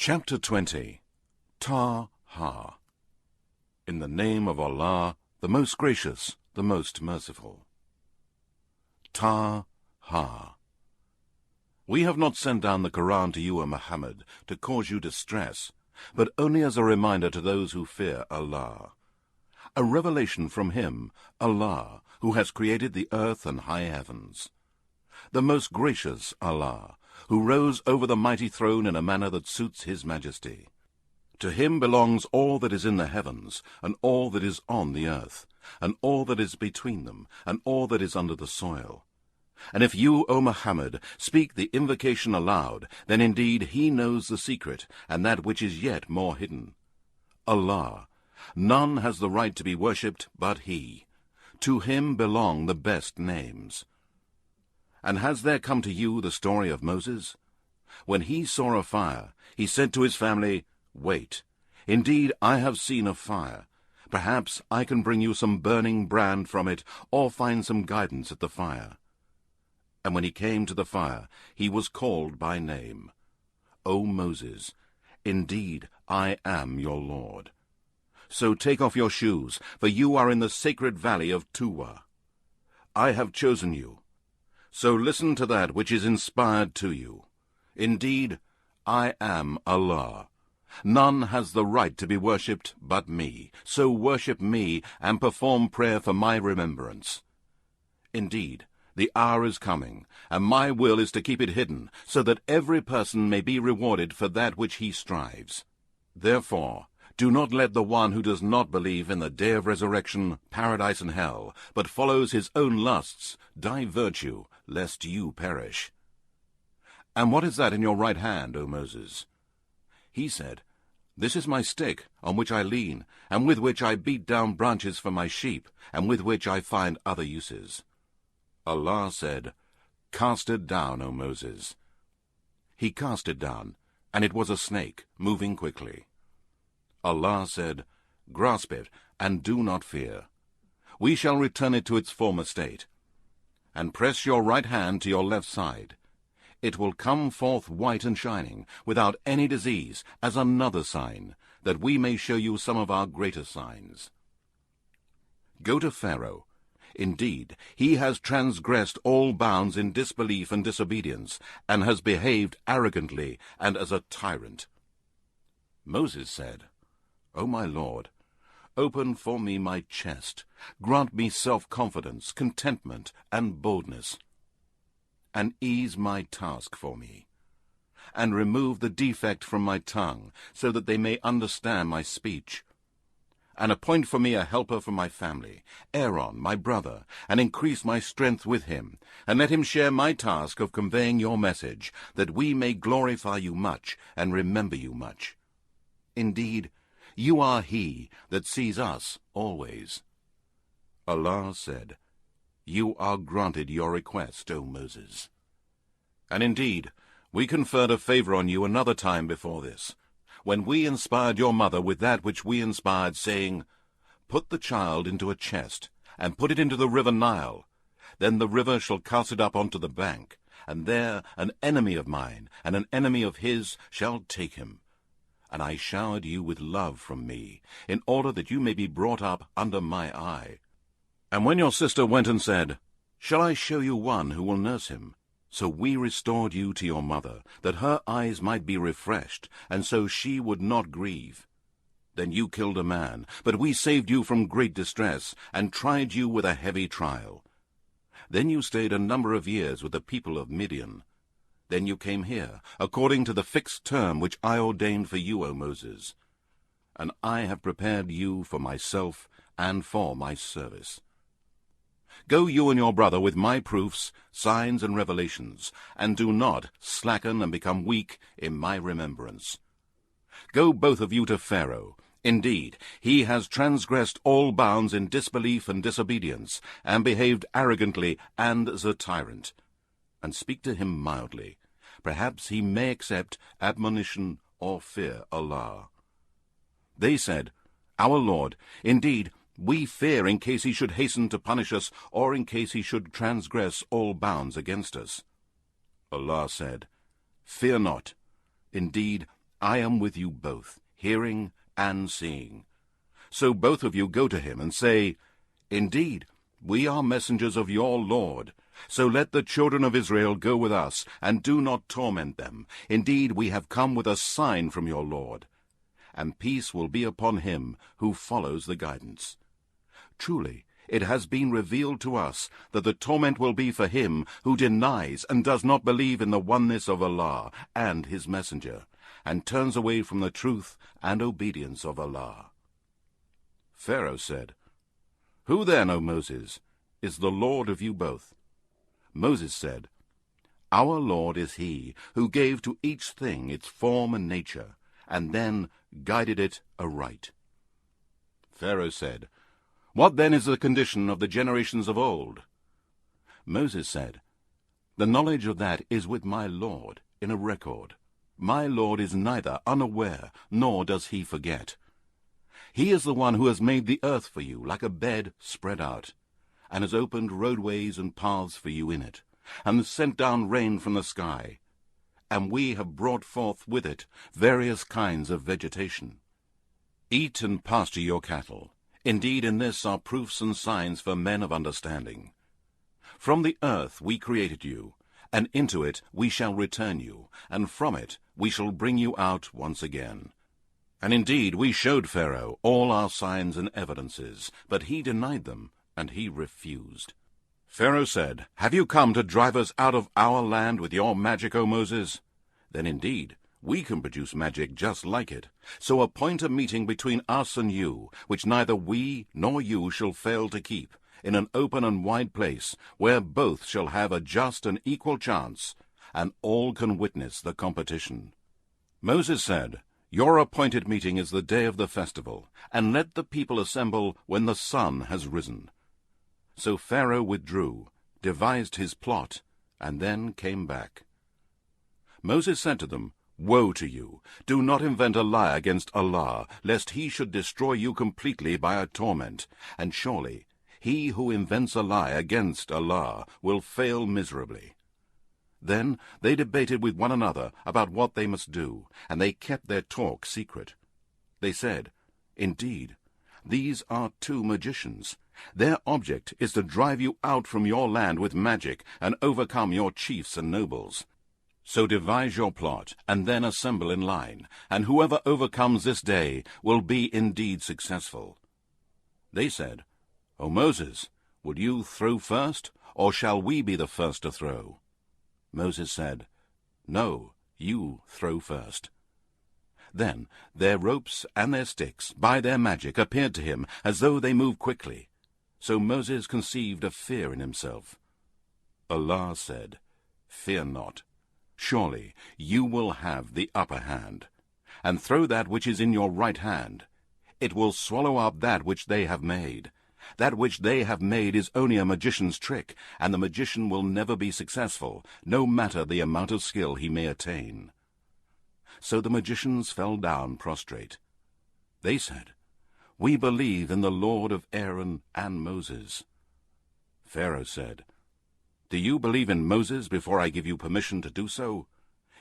Chapter 20. Taha. In the name of Allah, the most gracious, the most merciful. Taha. We have not sent down the Quran to you, O Muhammad, to cause you distress, but only as a reminder to those who fear Allah. A revelation from Him, Allah, who has created the earth and high heavens. The most gracious Allah, who rose over the mighty throne in a manner that suits His majesty. To Him belongs all that is in the heavens, and all that is on the earth, and all that is between them, and all that is under the soil. And if you, O Muhammad, speak the invocation aloud, then indeed He knows the secret, and that which is yet more hidden. Allah, none has the right to be worshipped but He. To Him belong the best names. And has there come to you the story of Moses? When he saw a fire, he said to his family, "Wait, indeed I have seen a fire. Perhaps I can bring you some burning brand from it, or find some guidance at the fire." And when he came to the fire, he was called by name. "O Moses, indeed I am your Lord. So take off your shoes, for you are in the sacred valley of Tuwa. I have chosen you. So listen to that which is inspired to you. Indeed, I am Allah. None has the right to be worshipped but me. So worship me and perform prayer for my remembrance. Indeed, the hour is coming, and my will is to keep it hidden, so that every person may be rewarded for that which he strives. Therefore, do not let the one who does not believe in the day of resurrection, paradise and hell, but follows his own lusts, divert you, lest you perish." "And what is that in your right hand, O Moses?" He said, "This is my stick, on which I lean, and with which I beat down branches for my sheep, and with which I find other uses." Allah said, "Cast it down, O Moses." He cast it down, and it was a snake, moving quickly. Allah said, "Grasp it, and do not fear. We shall return it to its former state. And press your right hand to your left side. It will come forth white and shining, without any disease, as another sign, that we may show you some of our greater signs. Go to Pharaoh. Indeed, he has transgressed all bounds in disbelief and disobedience, and has behaved arrogantly and as a tyrant." Moses said, "O my Lord, open for me my chest, grant me self-confidence, contentment, and boldness, and ease my task for me, and remove the defect from my tongue, so that they may understand my speech. And appoint for me a helper for my family, Aaron, my brother, and increase my strength with him, and let him share my task of conveying your message, that we may glorify you much and remember you much. Indeed, you are He that sees us always." Allah said, "You are granted your request, O Moses. And indeed, we conferred a favor on you another time before this, when we inspired your mother with that which we inspired, saying, 'Put the child into a chest, and put it into the river Nile. Then the river shall cast it up onto the bank, and there an enemy of mine and an enemy of his shall take him. And I showered you with love from me, in order that you may be brought up under my eye.' And when your sister went and said, 'Shall I show you one who will nurse him?' So we restored you to your mother, that her eyes might be refreshed, and so she would not grieve. Then you killed a man, but we saved you from great distress, and tried you with a heavy trial. Then you stayed a number of years with the people of Midian. Then you came here, according to the fixed term which I ordained for you, O Moses. And I have prepared you for myself and for my service. Go you and your brother with my proofs, signs, and revelations, and do not slacken and become weak in my remembrance. Go both of you to Pharaoh. Indeed, he has transgressed all bounds in disbelief and disobedience, and behaved arrogantly and as a tyrant. And speak to him mildly. Perhaps he may accept admonition or fear Allah." They said, "Our Lord, indeed, we fear in case he should hasten to punish us, or in case he should transgress all bounds against us." Allah said, "Fear not. Indeed, I am with you both, hearing and seeing. So both of you go to him and say, Indeed, we are messengers of your Lord. So let the children of Israel go with us, and do not torment them. Indeed, we have come with a sign from your Lord. And peace will be upon him who follows the guidance. Truly, it has been revealed to us that the torment will be for him who denies and does not believe in the oneness of Allah and his messenger, and turns away from the truth and obedience of Allah. Pharaoh said, Who then, O Moses, is the Lord of you both? Moses said, Our Lord is he who gave to each thing its form and nature, and then guided it aright. Pharaoh said, What then is the condition of the generations of old? Moses said, The knowledge of that is with my Lord in a record. My Lord is neither unaware, nor does he forget. He is the one who has made the earth for you like a bed spread out, and has opened roadways and paths for you in it, and sent down rain from the sky. And we have brought forth with it various kinds of vegetation. Eat and pasture your cattle. Indeed, in this are proofs and signs for men of understanding. From the earth we created you, and into it we shall return you, and from it we shall bring you out once again. And indeed we showed Pharaoh all our signs and evidences, but he denied them, and he refused. Pharaoh said, Have you come to drive us out of our land with your magic, O Moses? Then indeed we can produce magic just like it. So appoint a meeting between us and you, which neither we nor you shall fail to keep, in an open and wide place, where both shall have a just and equal chance, and all can witness the competition. Moses said, Your appointed meeting is the day of the festival, and let the people assemble when the sun has risen. So Pharaoh withdrew, devised his plot, and then came back. Moses said to them, Woe to you! Do not invent a lie against Allah, lest he should destroy you completely by a torment, and surely he who invents a lie against Allah will fail miserably. Then they debated with one another about what they must do, and they kept their talk secret. They said, Indeed, these are two magicians. Their object is to drive you out from your land with magic and overcome your chiefs and nobles. So devise your plot, and then assemble in line, and whoever overcomes this day will be indeed successful. They said, O Moses, will you throw first, or shall we be the first to throw? Moses said, No, you throw first. Then their ropes and their sticks, by their magic, appeared to him as though they moved quickly. So Moses conceived a fear in himself. Allah said, Fear not. Surely you will have the upper hand. And throw that which is in your right hand. It will swallow up that which they have made. That which they have made is only a magician's trick, and the magician will never be successful, no matter the amount of skill he may attain. So the magicians fell down prostrate. They said, We believe in the Lord of Aaron and Moses. Pharaoh said, Do you believe in Moses before I give you permission to do so?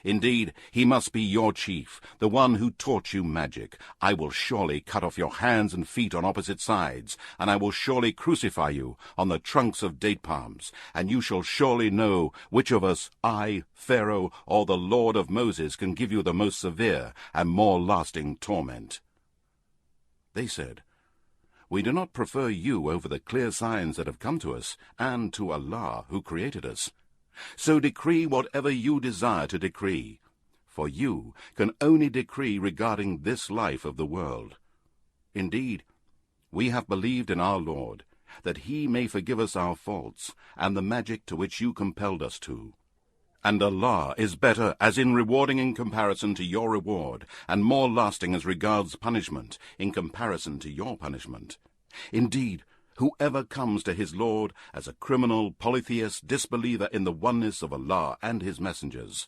Indeed, he must be your chief, the one who taught you magic. I will surely cut off your hands and feet on opposite sides, and I will surely crucify you on the trunks of date palms, and you shall surely know which of us, I, Pharaoh, or the Lord of Moses, can give you the most severe and more lasting torment. They said, We do not prefer you over the clear signs that have come to us, and to Allah who created us. So decree whatever you desire to decree, for you can only decree regarding this life of the world. Indeed, we have believed in our Lord, that he may forgive us our faults, and the magic to which you compelled us to. And Allah is better as in rewarding in comparison to your reward, and more lasting as regards punishment in comparison to your punishment. Indeed, whoever comes to his Lord as a criminal, polytheist, disbeliever in the oneness of Allah and his messengers,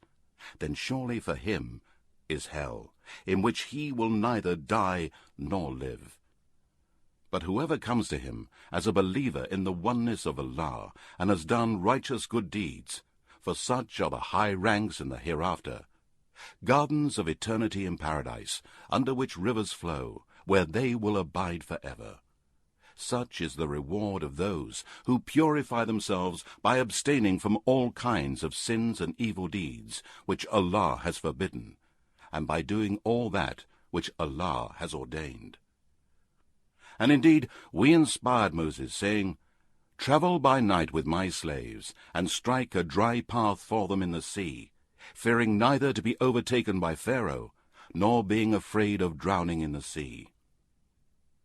then surely for him is hell, in which he will neither die nor live. But whoever comes to him as a believer in the oneness of Allah and has done righteous good deeds, for such are the high ranks in the hereafter, gardens of eternity in paradise, under which rivers flow, where they will abide forever. Such is the reward of those who purify themselves by abstaining from all kinds of sins and evil deeds, which Allah has forbidden, and by doing all that which Allah has ordained. And indeed, we inspired Moses, saying, Travel by night with my slaves, and strike a dry path for them in the sea, fearing neither to be overtaken by Pharaoh, nor being afraid of drowning in the sea.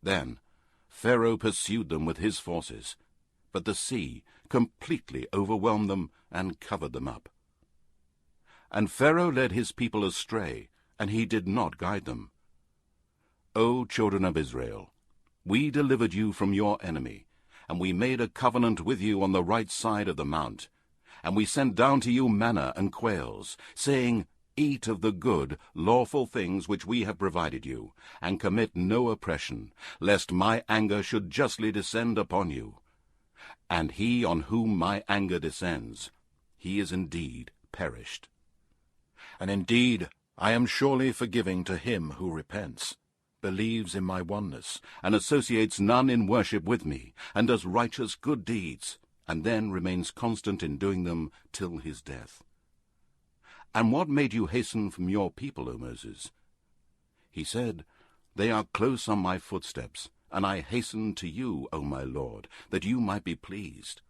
Then Pharaoh pursued them with his forces, but the sea completely overwhelmed them and covered them up. And Pharaoh led his people astray, and he did not guide them. O children of Israel, we delivered you from your enemy, and we made a covenant with you on the right side of the mount, and we sent down to you manna and quails, saying, Eat of the good, lawful things which we have provided you, and commit no oppression, lest my anger should justly descend upon you. And he on whom my anger descends, he is indeed perished. And indeed, I am surely forgiving to him who repents, believes in my oneness, and associates none in worship with me, and does righteous good deeds, and then remains constant in doing them till his death. And what made you hasten from your people, O Moses? He said, They are close on my footsteps, and I hastened to you, O my Lord, that you might be pleased.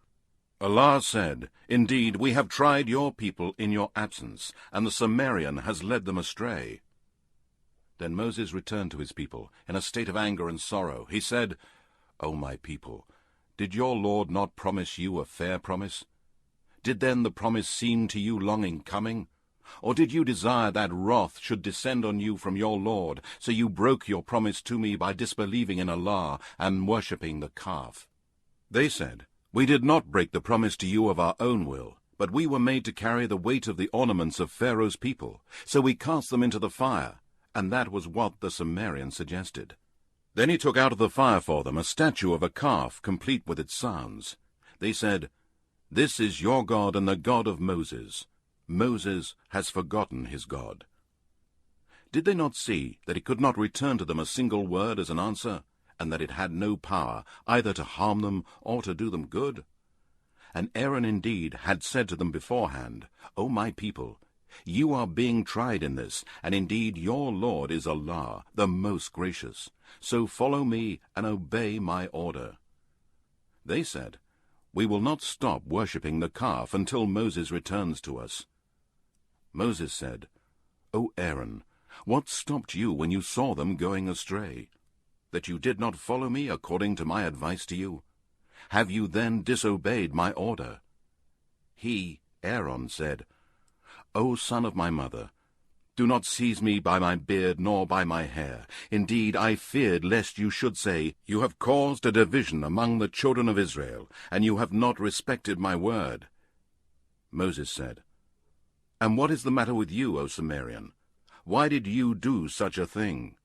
Allah said, Indeed, we have tried your people in your absence, and the Sumerian has led them astray. Then Moses returned to his people, in a state of anger and sorrow. He said, O my people, did your Lord not promise you a fair promise? Did then the promise seem to you long in coming? Or did you desire that wrath should descend on you from your Lord, so you broke your promise to me by disbelieving in Allah and worshipping the calf? They said, We did not break the promise to you of our own will, but we were made to carry the weight of the ornaments of Pharaoh's people, so we cast them into the fire, and that was what the Sumerian suggested. Then he took out of the fire for them a statue of a calf, complete with its sounds. They said, This is your God and the God of Moses. Moses has forgotten his God. Did they not see that he could not return to them a single word as an answer, and that it had no power either to harm them or to do them good? And Aaron indeed had said to them beforehand, O my people, you are being tried in this, and indeed your Lord is Allah, the most gracious. So follow me and obey my order. They said, We will not stop worshipping the calf until Moses returns to us. Moses said, O Aaron, what stopped you when you saw them going astray? That you did not follow me according to my advice to you? Have you then disobeyed my order? He, Aaron, said, O son of my mother, do not seize me by my beard nor by my hair. Indeed, I feared lest you should say, You have caused a division among the children of Israel, and you have not respected my word. Moses said, And what is the matter with you, O Sumerian? Why did you do such a thing?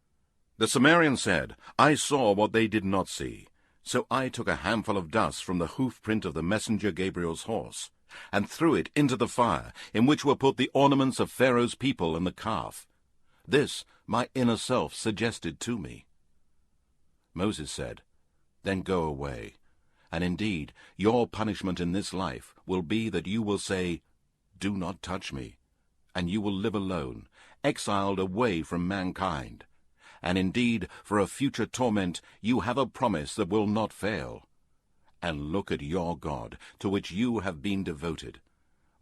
The Sumerian said, I saw what they did not see. So I took a handful of dust from the hoof-print of the messenger Gabriel's horse, and threw it into the fire, in which were put the ornaments of Pharaoh's people and the calf. This my inner self suggested to me. Moses said, Then go away, and indeed your punishment in this life will be that you will say, Do not touch me, and you will live alone, exiled away from mankind. And indeed, for a future torment you have a promise that will not fail. And look at your God, to which you have been devoted.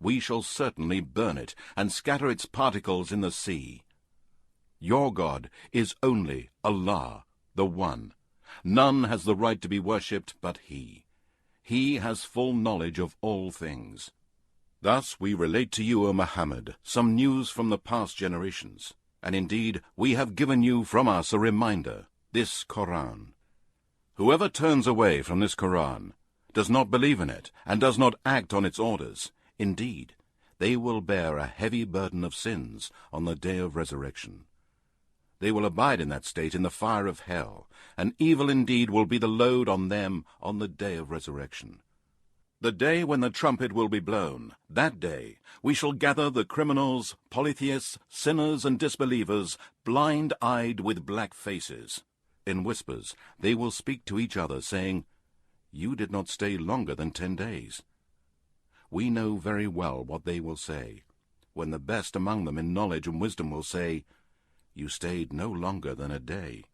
We shall certainly burn it, and scatter its particles in the sea. Your God is only Allah, the One. None has the right to be worshipped but He. He has full knowledge of all things. Thus we relate to you, O Muhammad, some news from the past generations. And indeed, we have given you from us a reminder, this Quran. Whoever turns away from this Quran, does not believe in it, and does not act on its orders, indeed, they will bear a heavy burden of sins on the day of resurrection. They will abide in that state in the fire of hell, and evil indeed will be the load on them on the day of resurrection. The day when the trumpet will be blown, that day we shall gather the criminals, polytheists, sinners, and disbelievers, blind-eyed with black faces. In whispers they will speak to each other, saying, "You did not stay longer than 10 days." We know very well what they will say, when the best among them in knowledge and wisdom will say, "You stayed no longer than a day."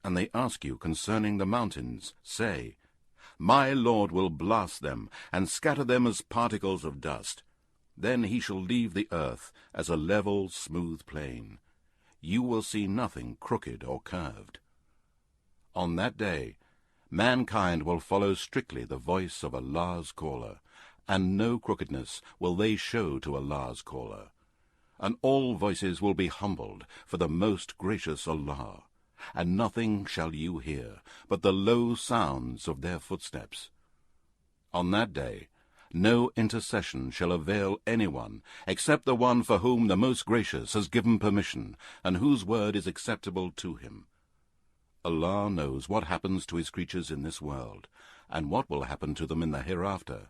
And they ask you concerning the mountains, say, "My Lord will blast them, and scatter them as particles of dust. Then he shall leave the earth as a level, smooth plain. You will see nothing crooked or curved." On that day, mankind will follow strictly the voice of Allah's caller, and no crookedness will they show to Allah's caller. And all voices will be humbled for the most gracious Allah, and nothing shall you hear but the low sounds of their footsteps. On that day, no intercession shall avail anyone except the one for whom the Most Gracious has given permission, and whose word is acceptable to him. Allah knows what happens to his creatures in this world, and what will happen to them in the hereafter,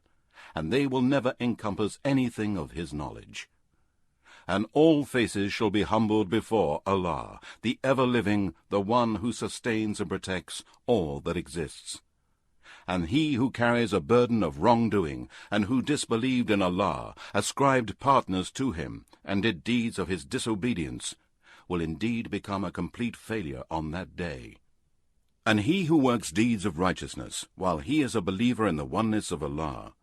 and they will never encompass anything of his knowledge. And all faces shall be humbled before Allah, the ever-living, the one who sustains and protects all that exists. And he who carries a burden of wrongdoing, and who disbelieved in Allah, ascribed partners to him, and did deeds of his disobedience, will indeed become a complete failure on that day. And he who works deeds of righteousness, while he is a believer in the oneness of Allah,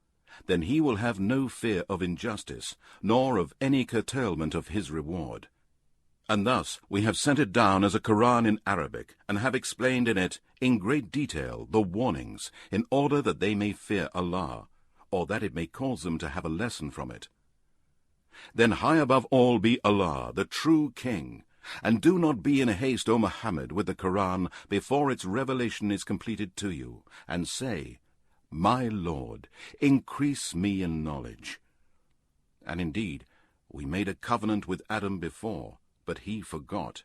then he will have no fear of injustice, nor of any curtailment of his reward. And thus we have sent it down as a Quran in Arabic, and have explained in it in great detail the warnings, in order that they may fear Allah, or that it may cause them to have a lesson from it. Then high above all be Allah, the true King, and do not be in haste, O Muhammad, with the Quran before its revelation is completed to you, and say, "My Lord, increase me in knowledge." And indeed, we made a covenant with Adam before, but he forgot,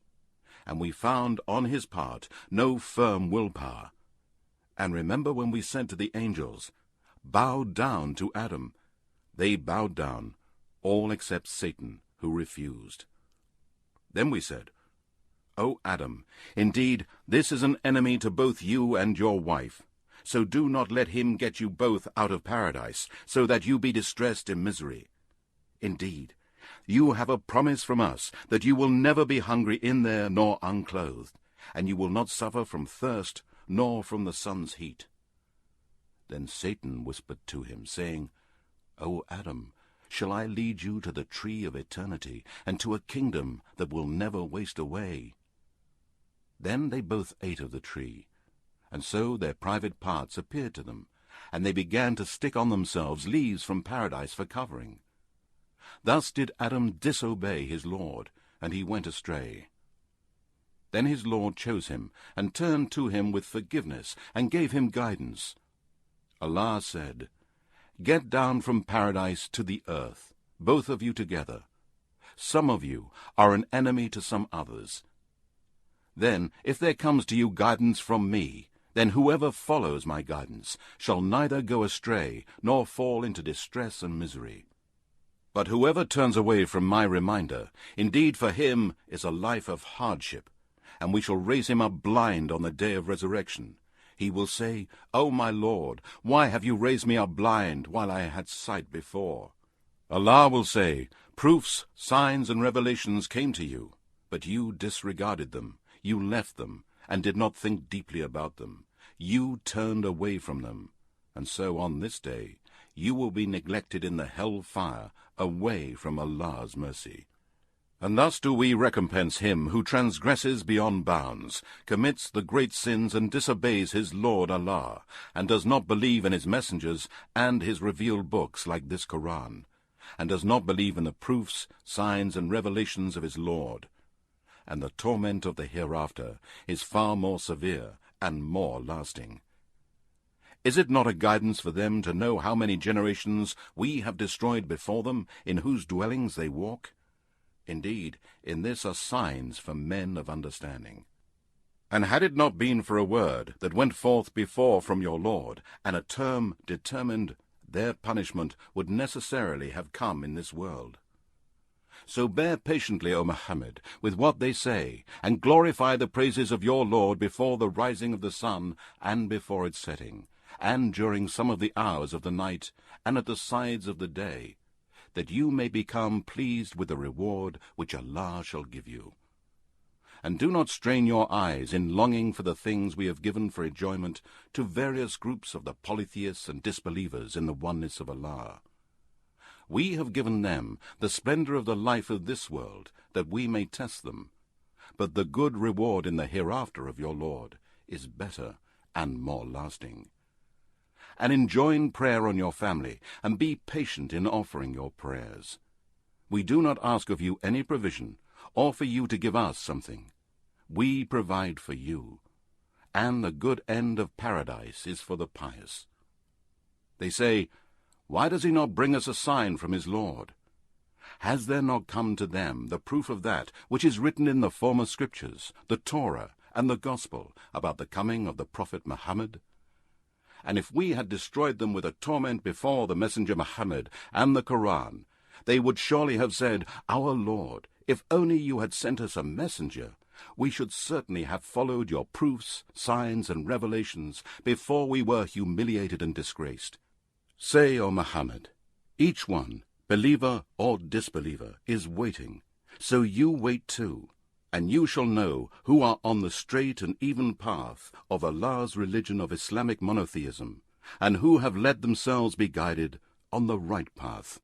and we found on his part no firm willpower. And remember when we said to the angels, "Bow down to Adam." They bowed down, all except Satan, who refused. Then we said, "O Adam, indeed this is an enemy to both you and your wife. So do not let him get you both out of paradise, so that you be distressed in misery. Indeed, you have a promise from us that you will never be hungry in there nor unclothed, and you will not suffer from thirst nor from the sun's heat." Then Satan whispered to him, saying, "O Adam, shall I lead you to the tree of eternity, and to a kingdom that will never waste away?" Then they both ate of the tree, and so their private parts appeared to them, and they began to stick on themselves leaves from paradise for covering. Thus did Adam disobey his Lord, and he went astray. Then his Lord chose him, and turned to him with forgiveness, and gave him guidance. Allah said, "Get down from paradise to the earth, both of you together. Some of you are an enemy to some others. Then, if there comes to you guidance from me, then whoever follows my guidance shall neither go astray nor fall into distress and misery. But whoever turns away from my reminder, indeed for him is a life of hardship, and we shall raise him up blind on the day of resurrection. He will say, 'O my Lord, why have you raised me up blind while I had sight before?' Allah will say, 'Proofs, signs, and revelations came to you, but you disregarded them, you left them, and did not think deeply about them. You turned away from them, and so on this day you will be neglected in the hell fire, away from Allah's mercy.' And thus do we recompense him who transgresses beyond bounds, commits the great sins, and disobeys his Lord Allah, and does not believe in his messengers and his revealed books like this Quran, and does not believe in the proofs, signs, and revelations of his Lord. And the torment of the hereafter is far more severe and more lasting. Is it not a guidance for them to know how many generations we have destroyed before them, in whose dwellings they walk? Indeed, in this are signs for men of understanding." And had it not been for a word that went forth before from your Lord, and a term determined, their punishment would necessarily have come in this world. So bear patiently, O Muhammad, with what they say, and glorify the praises of your Lord before the rising of the sun and before its setting, and during some of the hours of the night, and at the sides of the day, that you may become pleased with the reward which Allah shall give you. And do not strain your eyes in longing for the things we have given for enjoyment to various groups of the polytheists and disbelievers in the oneness of Allah. We have given them the splendor of the life of this world, that we may test them. But the good reward in the hereafter of your Lord is better and more lasting. And enjoin prayer on your family, and be patient in offering your prayers. We do not ask of you any provision, or for you to give us something. We provide for you, and the good end of paradise is for the pious. They say, why does he not bring us a sign from his Lord? Has there not come to them the proof of that which is written in the former scriptures, the Torah and the Gospel, about the coming of the Prophet Muhammad? And if we had destroyed them with a torment before the Messenger Muhammad and the Quran, they would surely have said, Our Lord, if only you had sent us a messenger, we should certainly have followed your proofs, signs, and revelations before we were humiliated and disgraced. Say, O Muhammad, each one, believer or disbeliever, is waiting, so you wait too, and you shall know who are on the straight and even path of Allah's religion of Islamic monotheism, and who have let themselves be guided on the right path.